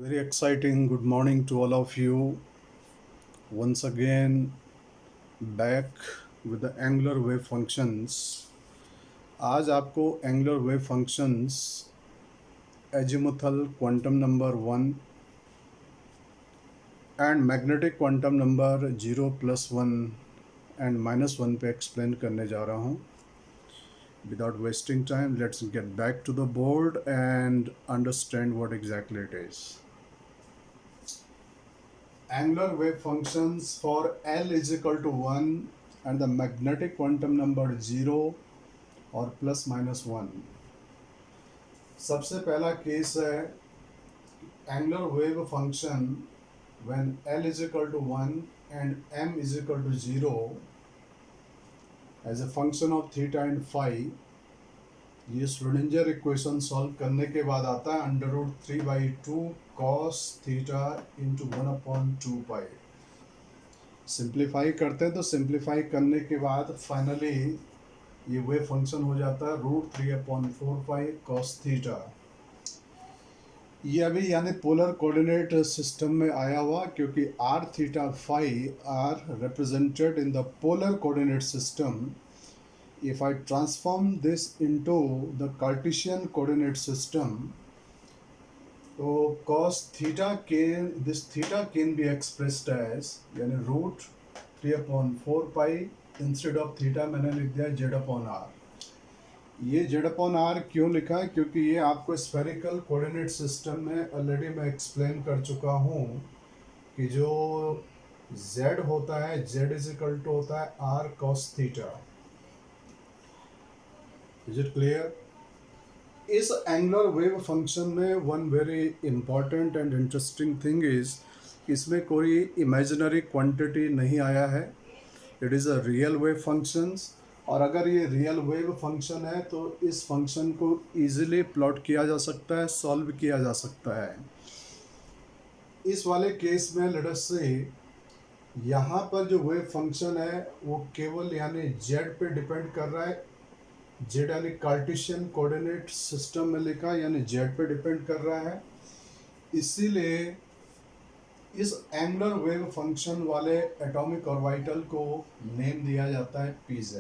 Very exciting. Good morning to all of you. Once again, back with the angular wave functions. आज आपको angular wave functions azimuthal quantum number 1 and magnetic quantum number 0 plus 1 and minus 1 पे explain करने जा रहा हूँ. Without wasting time, let's get back to the board and understand what exactly it is. Angular wave functions for L is equal to 1 and the magnetic quantum number 0 और plus minus 1. सबसे पहला case है angular wave function when L is equal to 1 and M is equal to 0 as a function of theta and phi. ये Schrodinger equation solve करने के बाद आता है under root 3/2 cos theta into 1/2 pi. Simplify करते हैं तो सिंप्लीफाई करने के बाद फाइनली ये वेव फंक्शन हो जाता है रूट 3/4 पाई कॉस थीटा. ये अभी यानी पोलर कोऑर्डिनेट सिस्टम में आया हुआ क्योंकि are theta phi are represented in the polar coordinate system. If I transform this into the Cartesian coordinate system, so cos theta this theta can be expressed as यानी root 3/4 pi. Instead of theta मैंने लिख दिया z/r. ये z/r क्यों लिखा है? क्योंकि ये आपको स्फेरिकल कोऑर्डिनेट सिस्टम में ऑलरेडी मैं एक्सप्लेन कर चुका हूँ कि जो z होता है z इज इक्वल टू होता है r cos theta. Is it clear? इस एंगुलर वेव फंक्शन में one very important and interesting thing is इसमें कोई इमेजिनरी क्वांटिटी नहीं आया है. It is a real wave functions. और अगर ये रियल वेव फंक्शन है तो इस फंक्शन को इजीली प्लॉट किया जा सकता है, सॉल्व किया जा सकता है. इस वाले केस में लेट अस से यहाँ पर जो वेव फंक्शन है वो केवल यानी जेड पे डिपेंड कर रहा है. जेड यानी कार्टेशियन कोऑर्डिनेट सिस्टम में लिखा यानी जेड पे डिपेंड कर रहा है. इसीलिए इस एंगुलर वेव फंक्शन वाले एटॉमिक ऑर्बिटल को नेम दिया जाता है pz.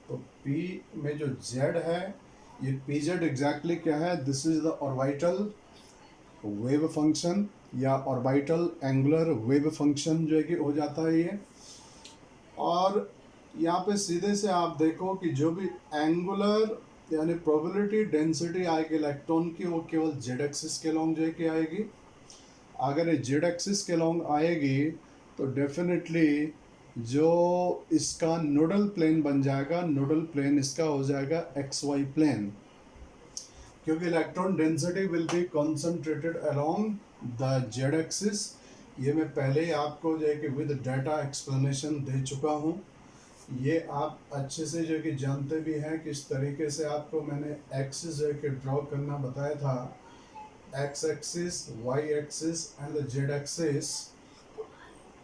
तो p में जो z है ये pz एग्जैक्टली क्या है? This is the orbital wave function या ऑर्बिटल एंगुलर वेव फंक्शन जो है कि हो जाता है ये. और यहाँ पे सीधे से आप देखो कि जो भी एंगुलर यानी प्रोबेबिलिटी डेंसिटी आएगी इलेक्ट्रॉन की वो केवल जेड एक्सिस के लॉन्ग जो है कि आएगी. अगर ये जेड एक्सिस के लॉन्ग आएगी तो डेफिनेटली जो इसका नोडल प्लेन बन जाएगा, नोडल प्लेन इसका हो जाएगा एक्स वाई प्लेन. क्योंकि electron density will be concentrated along the z axis. ये मैं पहले ही आपको जो है कि विद डाटा एक्सप्लेनेशन दे चुका हूँ. ये आप अच्छे से जो कि जानते भी हैं किस तरीके से आपको मैंने एक्सिस जो कि ड्रॉ करना बताया था. X axis, y axis and the z axis.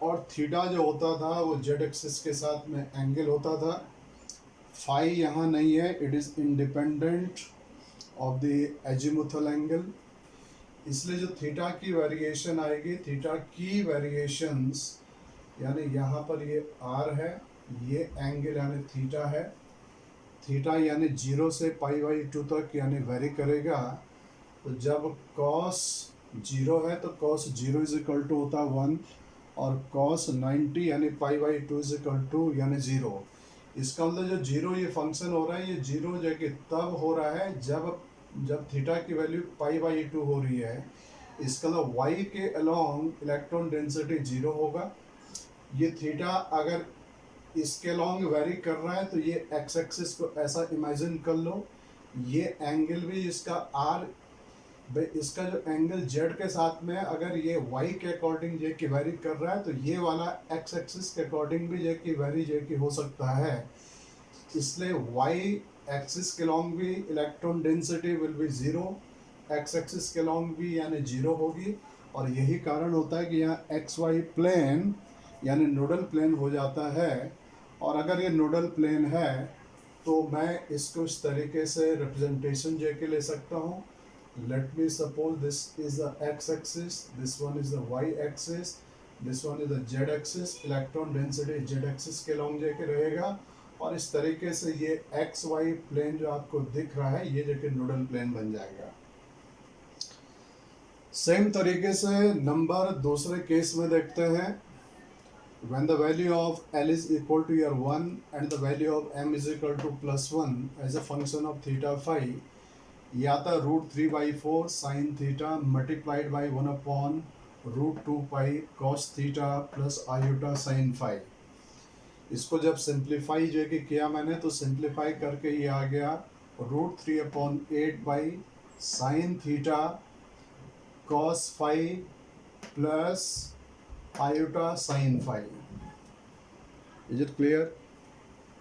और थीटा जो होता था वो जेड एक्सिस के साथ में एंगल होता था. फाई यहाँ नहीं है, it is independent of the azimuthal angle. इसलिए जो थीटा की वेरिएशन आएगी, थीटा की वेरिएशंस यानी यहाँ पर ये आर है, ये एंगल यानी थीटा है. थीटा यानी 0 से π/2 तक यानी वेरी करेगा. तो जब कॉस 0 है तो कॉस 0 इज इक्वल टू होता है 1 और कॉस 90 यानी π/2 इज इक्वल टू यानी 0. इसका मतलब जो 0 ये फंक्शन हो रहा है ये 0 जो कि तब हो रहा है जब थीटा की वैल्यू π/2 हो रही है. इसका मतलब y के अलोंग इलेक्ट्रॉन डेंसिटी 0 होगा. ये थीटा अगर इसके लॉन्ग वेरी कर रहा है तो ये एक्स एक्सिस को ऐसा इमेजिन कर लो. ये एंगल भी इसका आर, इसका जो एंगल जेड के साथ में अगर ये वाई के अकॉर्डिंग जे की वेरी कर रहा है तो ये वाला एक्स एक्सिस के अकॉर्डिंग भी जे की वेरी जे की हो सकता है. इसलिए वाई एक्सिस के लॉन्ग भी electron density will be 0, x axis के लॉन्ग भी यानी 0 होगी. और यही कारण होता है कि यहाँ एक्स वाई प्लेन यानी नोडल प्लेन हो जाता है. और अगर ये नोडल प्लेन है तो मैं इसको इस तरीके से रिप्रेजेंटेशन जे के ले सकता हूँ. Let me suppose this is the x-axis, this one is the y-axis, this one is the z-axis. Electron density z-axis के लॉन्ग जाके रहेगा और इस तरीके से ये xy प्लेन जो आपको दिख रहा है ये जाके नोडल प्लेन बन जाएगा। सेम तरीके से नंबर दूसरे केस में देखते हैं। when the value of L is equal to your 1 and the value of M is equal to +1 as a function of theta phi, ये आता है √3/4 sin theta multiplied by 1/√2 pi cos theta plus iota sin phi। इसको जब simplify जो कि किया मैंने तो सिंप्लीफाई करके ये आ गया √3/8 sin theta cos phi plus iota sin phi। Is it clear?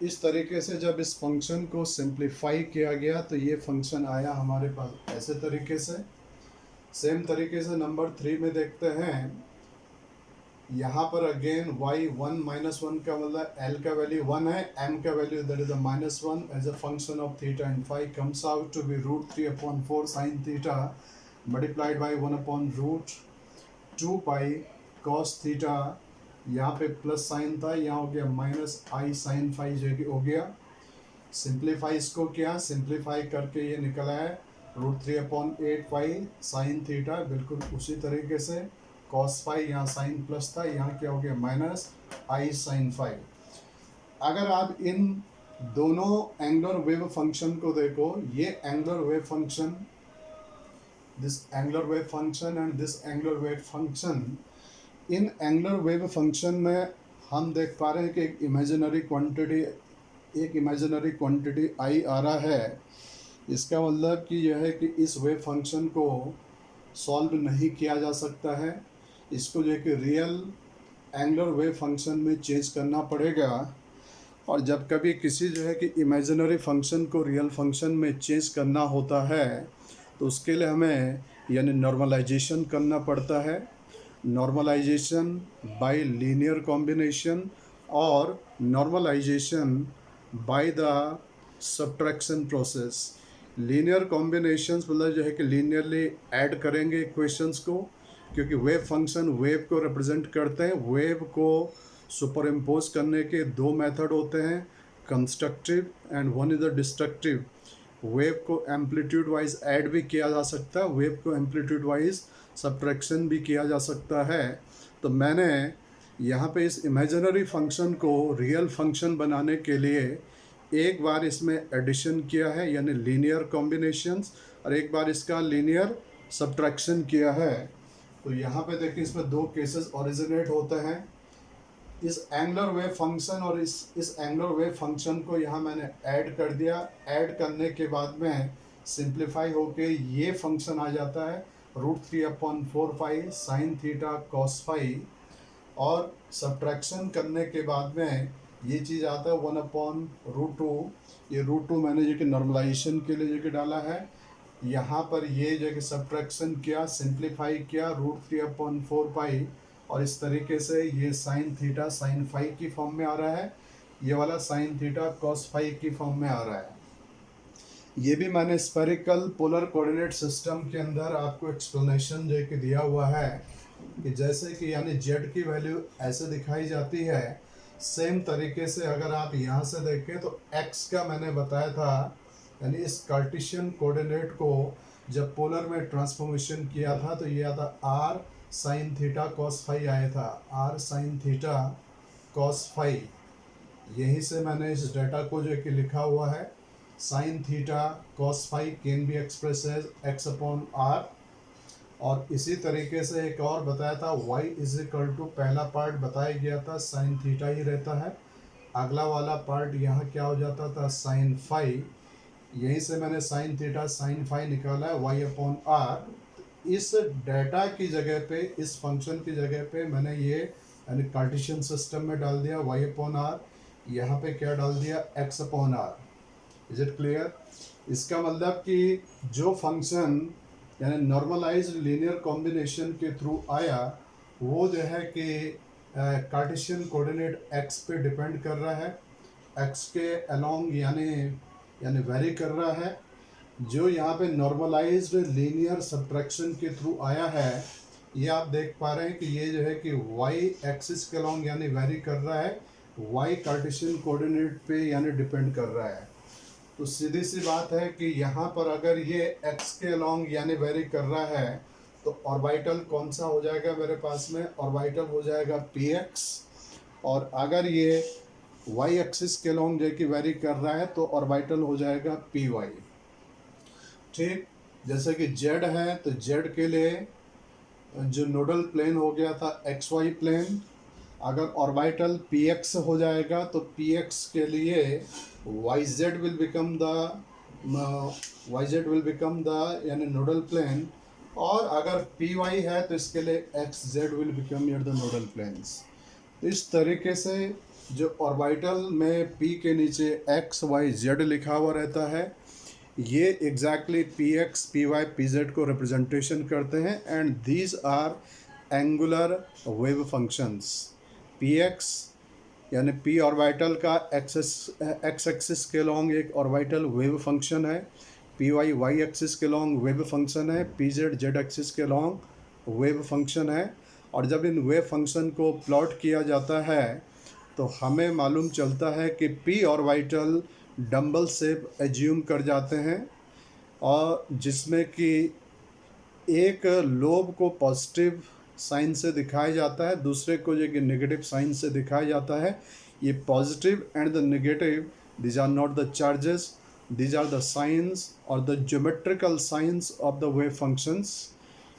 इस तरीके से जब इस फंक्शन को सिंप्लीफाई किया गया तो ये फंक्शन आया हमारे पास ऐसे तरीके से। सेम तरीके से नंबर 3 में देखते हैं। यहाँ पर अगेन y1 -1 का मतलब l का वैल्यू 1 है, m का value that is -1 as a function of theta and phi comes out to be √3/4 sin theta multiplied by 1/√2 pi cos theta. यहाँ पे प्लस साइन था, यहाँ हो गया -i sin phi जो कि हो गया। सिंप्लीफाई इसको किया, सिंप्लीफाई करके ये निकला है √3/8 पाई sin थीटा, बिल्कुल उसी तरीके से cos phi, यहाँ साइन प्लस था, यहाँ क्या हो गया -i sin phi। अगर आप इन दोनों एंगुलर वेव फंक्शन को देखो, ये angular wave function, this angular wave function and this angular wave function, in angular wave function में हम देख पा रहे हैं कि एक इमेजिनरी क्वांटिटी आई आ रहा है। इसका मतलब कि यह है कि इस वेव फंक्शन को सॉल्व नहीं किया जा सकता है, इसको जो है कि रियल एंगुलर वेव फंक्शन में चेंज करना पड़ेगा। और जब कभी किसी जो है कि इमेजिनरी फंक्शन को रियल फंक्शन में चेंज करना होता है तो उसके लिए हमें यानी नॉर्मलाइजेशन करना पड़ता है। नॉर्मलाइजेशन बाय लीनियर कॉम्बिनेशन और normalisation by the subtraction process. Linear combinations मतलब जो है कि लीनियरली ऐड करेंगे इक्वेशंस को, क्योंकि वेव फंक्शन वेव को रिप्रेजेंट करते हैं। वेव को सुपर इम्पोज करने के दो मेथड होते हैं, constructive and one is the destructive. Wave को एम्पलीट्यूड वाइज ऐड भी किया जा सकता है, वेव को एम्पलीट्यूड वाइज सब्ट्रैक्शन भी किया जा सकता है। तो मैंने यहाँ पे इस इमेजिनरी फंक्शन को रियल फंक्शन बनाने के लिए एक बार इसमें एडिशन किया है यानी लीनियर कॉम्बिनेशंस, और एक बार इसका लीनियर सब्ट्रैक्शन किया है। तो यहाँ पे देखिए इसमें दो केसेस ओरिजिनेट होते हैं, इस एंगुलर वेव फंक्शन और इस एंगुलर वेव फंक्शन को यहाँ मैंने ऐड कर दिया। ऐड करने के बाद में सिंप्लीफाई होके ये फंक्शन आ जाता है √3/4 पाई sin थीटा cos phi, और सब्ट्रैक्शन करने के बाद में ये चीज़ आता है 1/√2। ये √2 मैंने जो कि नॉर्मलाइजेशन के लिए जो कि डाला है। यहाँ पर ये जो कि सब्ट्रैक्शन किया, सिंप्लीफाई किया √3/4 पाई, और इस तरीके से ये sin थीटा sin phi की फॉर्म में आ रहा है, ये वाला sin थीटा cos phi की फॉर्म में आ रहा है। ये भी मैंने स्फेरिकल पोलर कोऑर्डिनेट सिस्टम के अंदर आपको एक्सप्लेनेशन जो कि दिया हुआ है कि जैसे कि यानी z की वैल्यू ऐसे दिखाई जाती है। सेम तरीके से अगर आप यहाँ से देखें तो x का मैंने बताया था, यानी इस कार्टेशियन कोऑर्डिनेट को जब पोलर में ट्रांसफॉर्मेशन किया था तो ये आता r sin theta cos phi आया था, r sin theta cos phi। यहीं से मैंने इस डाटा को जो कि लिखा हुआ है, sin theta cos phi can be express as x/r। और इसी तरीके से एक और बताया था y इज इक्वल टू, पहला पार्ट बताया गया था sin थीटा ही रहता है, अगला वाला पार्ट यहाँ क्या हो जाता था sin phi। यहीं से मैंने sin थीटा sin phi निकाला है y/r। इस डाटा की जगह पे, इस फंक्शन की जगह पे मैंने ये यानी कार्टेशियन सिस्टम में डाल दिया y/r, यहाँ पे क्या डाल दिया x/r। Is it clear? इसका मतलब कि जो फंक्शन यानी नॉर्मलाइज्ड लीनियर कॉम्बिनेशन के थ्रू आया वो जो है कि कार्टेशियन कोऑर्डिनेट x पे डिपेंड कर रहा है, x के अलोंग यानी वेरी कर रहा है। जो यहाँ पे नॉर्मलाइज्ड लीनियर सब्ट्रैक्शन के थ्रू आया है, ये आप देख पा रहे हैं कि ये जो है कि वाई एक्सिस के अलॉन्ग यानी वेरी कर रहा है, वाई कार्टेशियन कोऑर्डिनेट पे यानी डिपेंड कर रहा है। तो सीधी सी बात है कि यहाँ पर अगर ये एक्स के अलॉन्ग यानी वेरी कर रहा है तो ऑर्बिटल कौन सा हो जाएगा मेरे पास में, ऑर्बिटल हो जाएगा पी एक्स। और अगर ये वाई एक्सिस के अलॉन्ग जो कि वेरी कर रहा है तो ऑर्बिटल हो जाएगा पी वाई। ठीक, जैसे कि जेड है तो जेड के लिए जो नोडल प्लेन हो गया था एक्स वाई प्लेन, अगर ऑर्बिटल पी एक्स हो जाएगा तो पी एक्स के लिए y z will become the यानी नोडल प्लेन, और अगर पी वाई है तो इसके लिए x z will become your the nodal planes. तो इस तरीके से जो ऑर्बिटल में पी के नीचे एक्स वाई जेड लिखा हुआ रहता है, ये exactly P X P Y P Z को रिप्रेजेंटेशन करते हैं, and these are angular wave functions. P X यानी पी ऑर्बिटल का एक्स एक्सिस के लॉन्ग एक ऑर्बिटल वेव फंक्शन है, पी वाई वाई एक्सिस के लॉन्ग वेव फंक्शन है, पी जेड जेड एक्सिस के लॉन्ग वेव फंक्शन है। और जब इन वेव फंक्शन को प्लॉट किया जाता है तो हमें मालूम चलता है कि P orbital dumbbell shape assume कर जाते हैं, और जिसमें कि एक लोब को पॉजिटिव साइन से दिखाया जाता है, दूसरे को जो कि नेगेटिव साइन से दिखाया जाता है। ये positive and the negative, these are not the charges, these are the science और the geometrical science of the wave functions.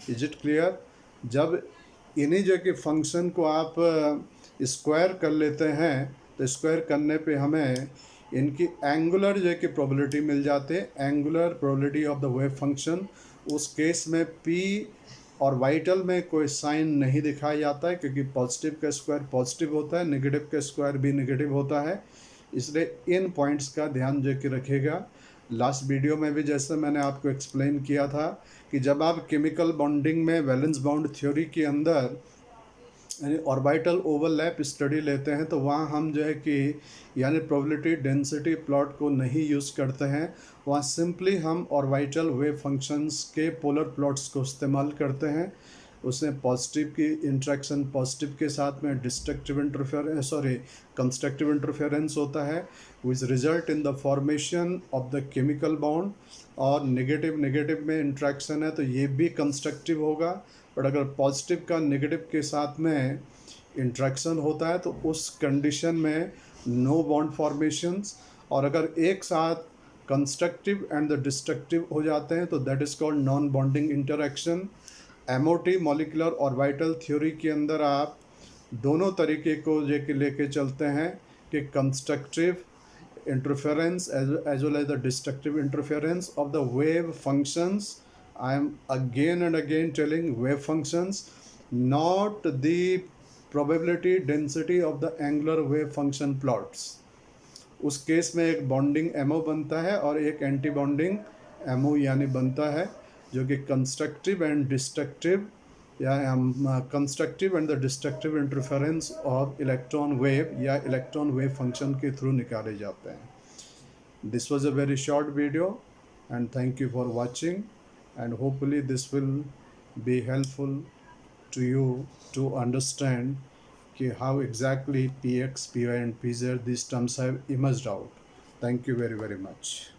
Is it clear? जब इन्हीं जो कि फंक्शन को आप स्क्वायर कर लेते हैं तो स्क्वायर करने पे हमें इनकी एंगुलर जो कि प्रोबेबिलिटी मिल जाते हैं, angular probability of the wave function. उस केस में पी और वाइटल में कोई साइन नहीं दिखाया जाता है, क्योंकि पॉजिटिव का स्क्वायर पॉजिटिव होता है, नेगेटिव का स्क्वायर भी नेगेटिव होता है। इसलिए इन पॉइंट्स का ध्यान जो कि रखिएगा। लास्ट वीडियो में भी जैसे मैंने आपको एक्सप्लेन किया था कि जब आप केमिकल बॉन्डिंग में वैलेंस बाउंड थ्योरी के अंदर यानी ऑर्बिटल ओवरलैप स्टडी लेते हैं तो वहाँ हम जो है कि यानी प्रोबेबिलिटी डेंसिटी प्लॉट को नहीं यूज़ करते हैं, वहाँ सिंपली हम ऑर्बिटल वेव फंक्शंस के पोलर प्लॉट्स को इस्तेमाल करते हैं। उसमें पॉजिटिव की इंट्रैक्शन पॉजिटिव के साथ में डिस्ट्रक्टिव कंस्ट्रक्टिव इंटरफेरेंस होता है, which result in the formation of the chemical bond. और नेगेटिव नेगेटिव में इंट्रैक्शन है तो ये भी कंस्ट्रक्टिव होगा, बट अगर पॉजिटिव का नेगेटिव के साथ में इंट्रैक्शन होता है तो उस कंडीशन में नो बॉन्ड फॉर्मेशंस। और अगर एक साथ कंस्ट्रक्टिव एंड द डिस्ट्रक्टिव हो जाते हैं तो that is called non bonding interaction. MOT molecular orbital theory के अंदर आप दोनों तरीके को लेके चलते हैं कि constructive interference as well as the destructive interference of the wave functions. I am again and again telling wave functions, not the probability density of the angular wave function plots. उस केस में एक bonding ammo बनता है और एक anti bonding ammo यानी बनता है, जो कि कंस्ट्रक्टिव एंड डिस्ट्रक्टिव या constructive and the destructive interference of electron wave या इलेक्ट्रॉन वेव फंक्शन के थ्रू निकाले जाते हैं। This was a very short video and thank you for watching, and hopefully this will be helpful to you to understand how exactly px, py and pz these terms have emerged out. Thank you very much.